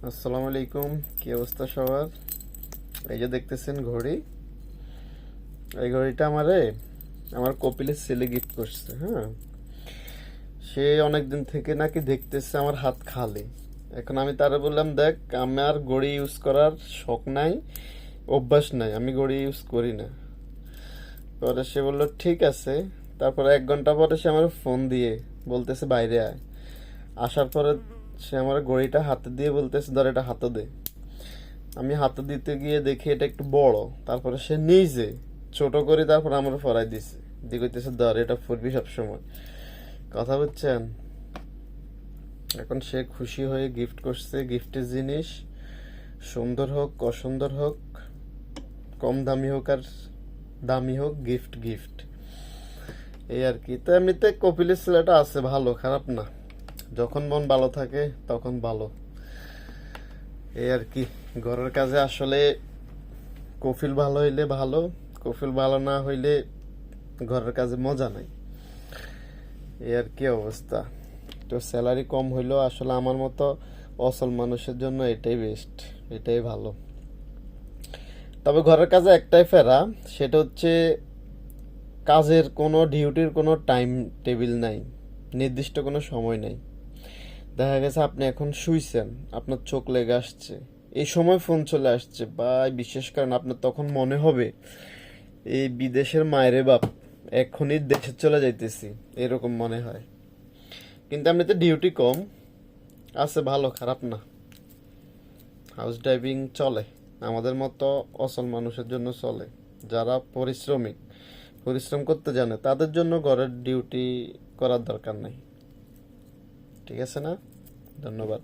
আসসালামু আলাইকুম। কি অবস্থা সবার? এই যে দেখতেছেন ঘড়ি, এই ঘড়িটা আমার কপিলের ছেলে গিফট করছে। হ্যাঁ, সে অনেকদিন থেকে নাকি দেখতেছে আমার হাত খালি। এখন আমি তারে বললাম, দেখ, আমার ঘড়ি ইউজ করার শখ নাই, অভ্যাস নাই, আমি ঘড়ি ইউজ করি না। পরে সে বলল ঠিক আছে। তারপরে 1 ঘন্টা পরে সে আমার ফোন দিয়ে বলতেছে বাইরে আয়। আসার পরে সে আমার ঘড়িটা হাতে দিয়ে বলতেছে, ধর এটা হাতে দে। আমি হাতে দিতে গিয়ে দেখি এটা একটু বড়। তারপরে সে নিজে ছোট করে তারপর আমার ফরাই দিছে, দিয়ে কইতেছে ধর এটা ফুরবি সবসময়। কথা বুঝছেন? এখন সে খুশি হয়ে গিফট করছে। গিফটের জিনিস সুন্দর হোক অসুন্দর হোক, কম দামি হোক আর দামি হোক, গিফট গিফট, এই আর কি। তো এমনিতে কপিলের ছেলেটা আছে ভালো, খারাপ না। যখন মন ভালো থাকে তখন ভালো, এই আর কি। ঘরের কাজে আসলে কফিল ভালো হইলে ভালো, কফিল ভালো না হইলে ঘরের কাজে মজা নাই, এই আর কি অবস্থা। তো স্যালারি কম হইলেও আসলে আমার মতো অসল মানুষের জন্য এটাই বেস্ট, এটাই ভালো। তবে ঘরের কাজে একটাই ফেরা, সেটা হচ্ছে কাজের কোনো ডিউটির কোনো টাইম টেবিল নাই, নির্দিষ্ট কোনো সময় নাই। দেখা গেছে আপনি এখন শুইছেন, আপনার চোখ লেগে আসছে, এই সময় ফোন চলে আসছে, বা বিশেষ কারণ আপনার তখন মনে হবে এই বিদেশের মায়েরে বাপ, এখনই দেশে চলে যাইতেছি, এরকম মনে হয়। কিন্তু এমনিতে ডিউটি কম আছে, ভালো, খারাপ না। হাউস ড্রাইভিং চলে, আমাদের মতো অসল মানুষের জন্য চলে। যারা পরিশ্রমিক, পরিশ্রম করতে জানে, তাদের জন্য ঘরের ডিউটি করার দরকার নাই। ঠিক আছে না? ধন্যবাদ।